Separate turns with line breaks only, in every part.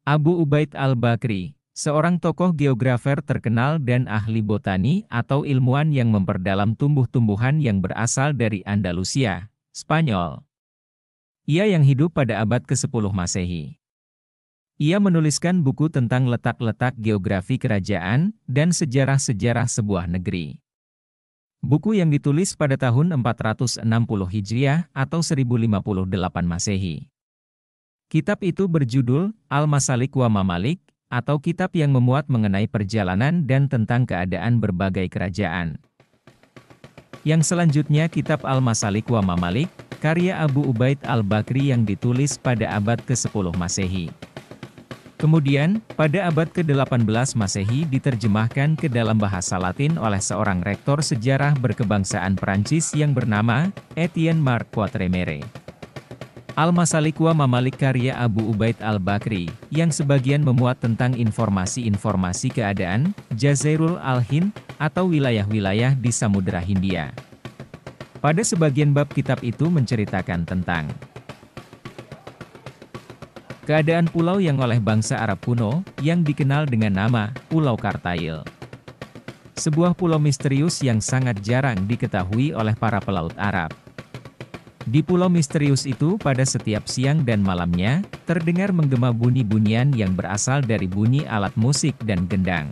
Abu Ubaid al-Bakri, seorang tokoh geografer terkenal dan ahli botani atau ilmuwan yang memperdalam tumbuh-tumbuhan yang berasal dari Andalusia, Spanyol. Ia yang hidup pada abad ke-10 Masehi. Ia menuliskan buku tentang letak-letak geografi kerajaan dan sejarah-sejarah sebuah negeri. Buku yang ditulis pada tahun 460 Hijriah atau 1058 Masehi. Kitab itu berjudul Al-Masalik wa Mamalik, atau kitab yang memuat mengenai perjalanan dan tentang keadaan berbagai kerajaan. Yang selanjutnya kitab Al-Masalik wa Mamalik, karya Abu Ubaid al-Bakri yang ditulis pada abad ke-10 Masehi. Kemudian, pada abad ke-18 Masehi diterjemahkan ke dalam bahasa Latin oleh seorang rektor sejarah berkebangsaan Prancis yang bernama Etienne Marc Quatremere. Al-Masalik wa Mamalik karya Abu Ubaid al-Bakri, yang sebagian memuat tentang informasi-informasi keadaan Jazairul al-Hind, atau wilayah-wilayah di Samudra Hindia. Pada sebagian bab kitab itu menceritakan tentang keadaan pulau yang oleh bangsa Arab kuno, yang dikenal dengan nama Pulau Kartail. Sebuah pulau misterius yang sangat jarang diketahui oleh para pelaut Arab. Di pulau misterius itu pada setiap siang dan malamnya, terdengar menggema bunyi-bunyian yang berasal dari bunyi alat musik dan gendang.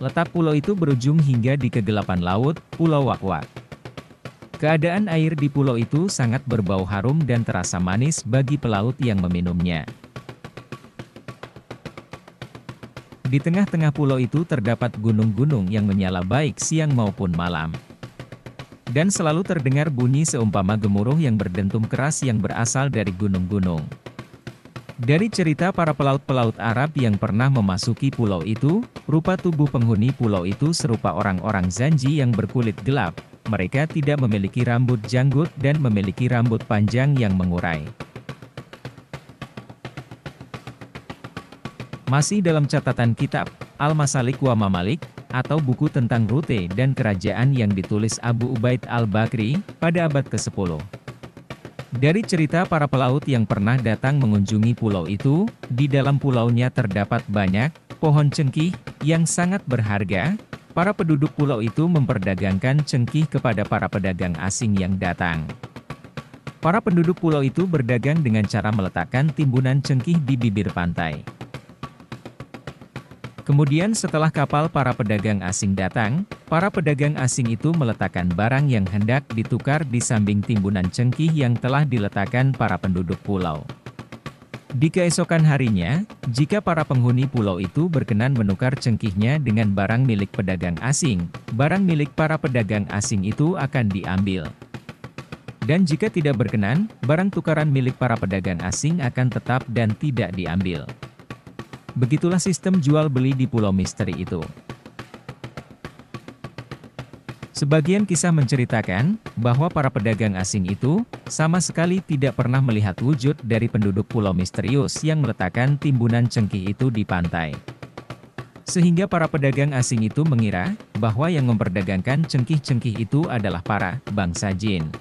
Letak pulau itu berujung hingga di kegelapan laut, Pulau Wak-Wak. Keadaan air di pulau itu sangat berbau harum dan terasa manis bagi pelaut yang meminumnya. Di tengah-tengah pulau itu terdapat gunung-gunung yang menyala baik siang maupun malam. Dan selalu terdengar bunyi seumpama gemuruh yang berdentum keras yang berasal dari gunung-gunung. Dari cerita para pelaut-pelaut Arab yang pernah memasuki pulau itu, rupa tubuh penghuni pulau itu serupa orang-orang Zanji yang berkulit gelap. Mereka tidak memiliki rambut janggut dan memiliki rambut panjang yang mengurai. Masih dalam catatan kitab Al-Masalik wa Mamalik, atau buku tentang rute dan kerajaan yang ditulis Abu Ubaid al-Bakri, pada abad ke-10. Dari cerita para pelaut yang pernah datang mengunjungi pulau itu, di dalam pulaunya terdapat banyak pohon cengkih yang sangat berharga. Para penduduk pulau itu memperdagangkan cengkih kepada para pedagang asing yang datang. Para penduduk pulau itu berdagang dengan cara meletakkan timbunan cengkih di bibir pantai. Kemudian setelah kapal para pedagang asing datang, para pedagang asing itu meletakkan barang yang hendak ditukar di samping timbunan cengkih yang telah diletakkan para penduduk pulau. Di keesokan harinya, jika para penghuni pulau itu berkenan menukar cengkihnya dengan barang milik pedagang asing, barang milik para pedagang asing itu akan diambil. Dan jika tidak berkenan, barang tukaran milik para pedagang asing akan tetap dan tidak diambil. Begitulah sistem jual-beli di pulau misteri itu. Sebagian kisah menceritakan bahwa para pedagang asing itu sama sekali tidak pernah melihat wujud dari penduduk pulau misterius yang meletakkan timbunan cengkih itu di pantai. Sehingga para pedagang asing itu mengira bahwa yang memperdagangkan cengkih-cengkih itu adalah para bangsa jin.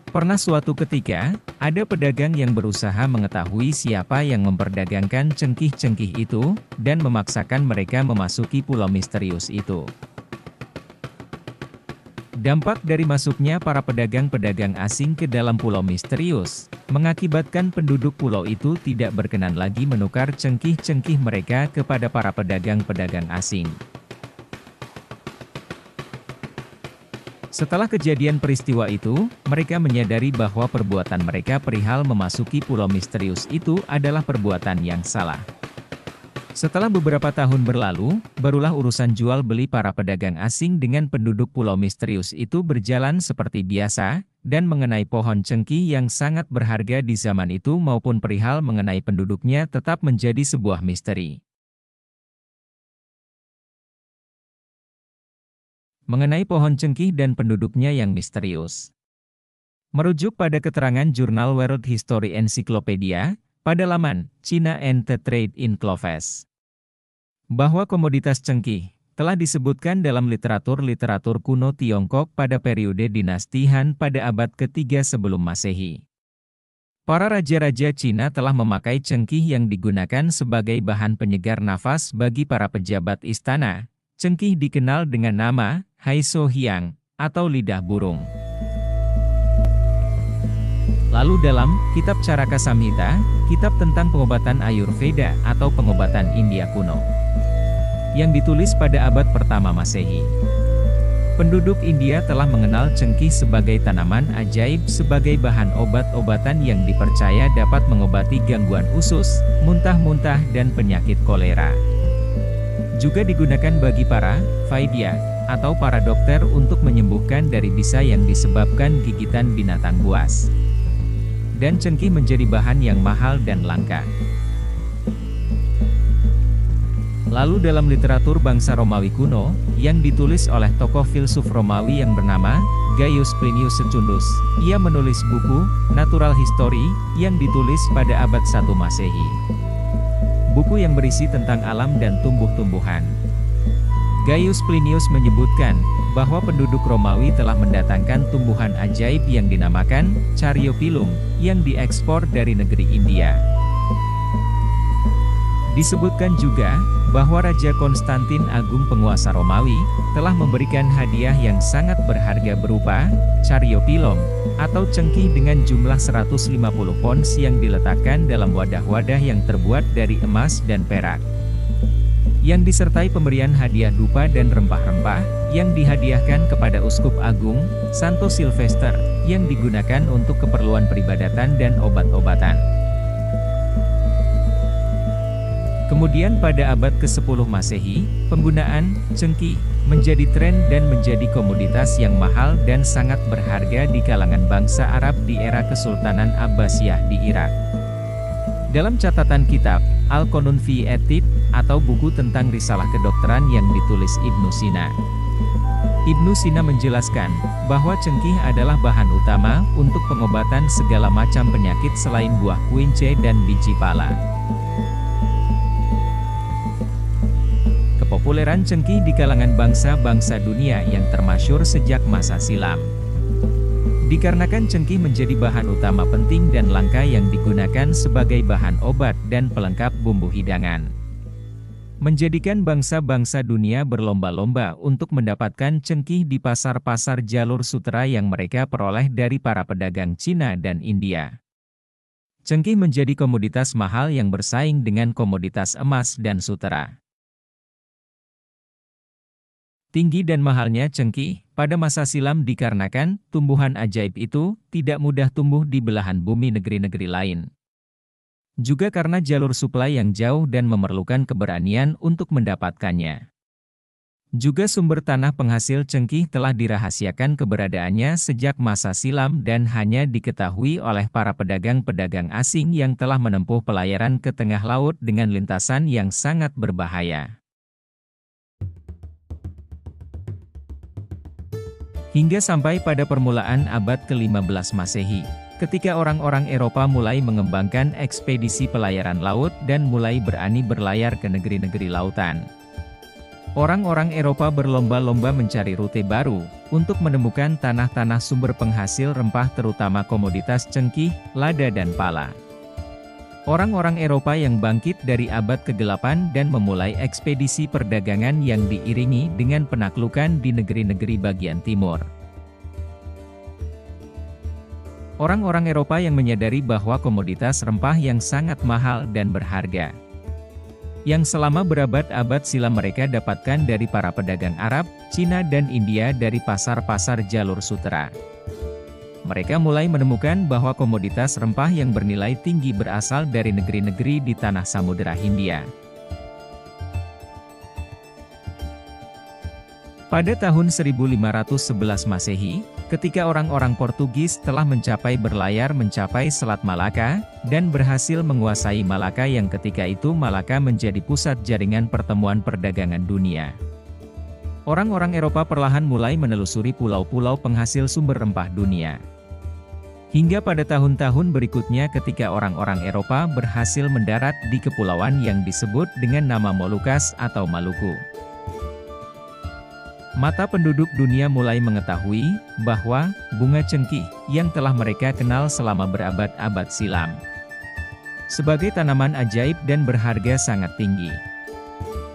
Pernah suatu ketika, ada pedagang yang berusaha mengetahui siapa yang memperdagangkan cengkih-cengkih itu, dan memaksakan mereka memasuki pulau misterius itu. Dampak dari masuknya para pedagang-pedagang asing ke dalam pulau misterius, mengakibatkan penduduk pulau itu tidak berkenan lagi menukar cengkih-cengkih mereka kepada para pedagang-pedagang asing. Setelah kejadian peristiwa itu, mereka menyadari bahwa perbuatan mereka perihal memasuki pulau misterius itu adalah perbuatan yang salah. Setelah beberapa tahun berlalu, barulah urusan jual beli para pedagang asing dengan penduduk pulau misterius itu berjalan seperti biasa, dan mengenai pohon cengkih yang sangat berharga di zaman itu maupun perihal mengenai penduduknya tetap menjadi sebuah misteri. Mengenai pohon cengkih dan penduduknya yang misterius. Merujuk pada keterangan jurnal World History Encyclopedia, pada laman China and the Trade in Cloves, bahwa komoditas cengkih telah disebutkan dalam literatur kuno Tiongkok pada periode dinasti Han pada abad ketiga sebelum Masehi. Para raja-raja Cina telah memakai cengkih yang digunakan sebagai bahan penyegar nafas bagi para pejabat istana. Cengkih dikenal dengan nama Haiso Hiang atau lidah burung. Lalu dalam Kitab Caraka Samhita, kitab tentang pengobatan Ayurveda atau pengobatan India kuno, yang ditulis pada abad pertama Masehi. Penduduk India telah mengenal cengkih sebagai tanaman ajaib sebagai bahan obat-obatan yang dipercaya dapat mengobati gangguan usus, muntah-muntah dan penyakit kolera. Juga digunakan bagi para vaidya atau para dokter untuk menyembuhkan dari bisa yang disebabkan gigitan binatang buas. Dan cengkih menjadi bahan yang mahal dan langka. Lalu dalam literatur bangsa Romawi kuno, yang ditulis oleh tokoh filsuf Romawi yang bernama Gaius Plinius Secundus, ia menulis buku Natural History yang ditulis pada abad 1 Masehi. Buku yang berisi tentang alam dan tumbuh-tumbuhan. Gaius Plinius menyebutkan bahwa penduduk Romawi telah mendatangkan tumbuhan ajaib yang dinamakan Caryophyllum yang diekspor dari negeri India. Disebutkan juga bahwa Raja Konstantin Agung penguasa Romawi telah memberikan hadiah yang sangat berharga berupa Caryophyllum atau cengkih dengan jumlah 150 pons yang diletakkan dalam wadah-wadah yang terbuat dari emas dan perak, yang disertai pemberian hadiah dupa dan rempah-rempah yang dihadiahkan kepada Uskup Agung Santo Sylvester yang digunakan untuk keperluan peribadatan dan obat-obatan. Kemudian pada abad ke-10 Masehi, penggunaan cengkih menjadi tren dan menjadi komoditas yang mahal dan sangat berharga di kalangan bangsa Arab di era Kesultanan Abbasiyah di Irak. Dalam catatan kitab Al-Qanun fi At-Tibb atau buku tentang risalah kedokteran yang ditulis Ibnu Sina, Ibnu Sina menjelaskan bahwa cengkih adalah bahan utama untuk pengobatan segala macam penyakit selain buah kuince dan biji pala. Kepopuleran cengkih di kalangan bangsa-bangsa dunia yang termasyhur sejak masa silam. Dikarenakan cengkih menjadi bahan utama penting dan langka yang digunakan sebagai bahan obat dan pelengkap bumbu hidangan. Menjadikan bangsa-bangsa dunia berlomba-lomba untuk mendapatkan cengkih di pasar-pasar jalur sutera yang mereka peroleh dari para pedagang Cina dan India. Cengkih menjadi komoditas mahal yang bersaing dengan komoditas emas dan sutera. Tinggi dan mahalnya cengkih pada masa silam dikarenakan tumbuhan ajaib itu tidak mudah tumbuh di belahan bumi negeri-negeri lain. Juga karena jalur suplai yang jauh dan memerlukan keberanian untuk mendapatkannya. Juga sumber tanah penghasil cengkih telah dirahasiakan keberadaannya sejak masa silam dan hanya diketahui oleh para pedagang-pedagang asing yang telah menempuh pelayaran ke tengah laut dengan lintasan yang sangat berbahaya. Hingga sampai pada permulaan abad ke-15 Masehi, ketika orang-orang Eropa mulai mengembangkan ekspedisi pelayaran laut dan mulai berani berlayar ke negeri-negeri lautan. Orang-orang Eropa berlomba-lomba mencari rute baru, untuk menemukan tanah-tanah sumber penghasil rempah terutama komoditas cengkih, lada dan pala. Orang-orang Eropa yang bangkit dari abad ke-8 dan memulai ekspedisi perdagangan yang diiringi dengan penaklukan di negeri-negeri bagian timur. Orang-orang Eropa yang menyadari bahwa komoditas rempah yang sangat mahal dan berharga, yang selama berabad-abad silam mereka dapatkan dari para pedagang Arab, Cina dan India dari pasar-pasar jalur sutera. Mereka mulai menemukan bahwa komoditas rempah yang bernilai tinggi berasal dari negeri-negeri di tanah Samudera Hindia. Pada tahun 1511 Masehi, ketika orang-orang Portugis telah berlayar mencapai Selat Malaka, dan berhasil menguasai Malaka yang ketika itu Malaka menjadi pusat jaringan pertemuan perdagangan dunia. Orang-orang Eropa perlahan mulai menelusuri pulau-pulau penghasil sumber rempah dunia. Hingga pada tahun-tahun berikutnya ketika orang-orang Eropa berhasil mendarat di kepulauan yang disebut dengan nama Molucas atau Maluku. Mata penduduk dunia mulai mengetahui bahwa bunga cengkih yang telah mereka kenal selama berabad-abad silam sebagai tanaman ajaib dan berharga sangat tinggi.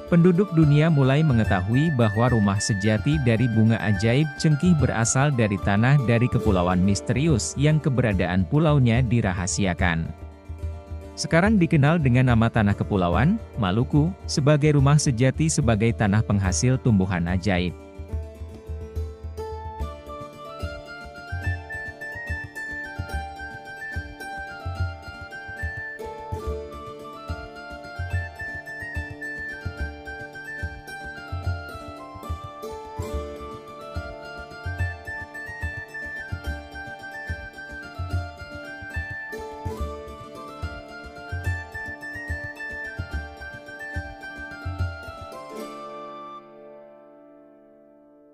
Penduduk dunia mulai mengetahui bahwa rumah sejati dari bunga ajaib cengkih berasal dari tanah dari kepulauan misterius yang keberadaan pulaunya dirahasiakan. Sekarang dikenal dengan nama Tanah Kepulauan, Maluku, sebagai rumah sejati sebagai tanah penghasil tumbuhan ajaib.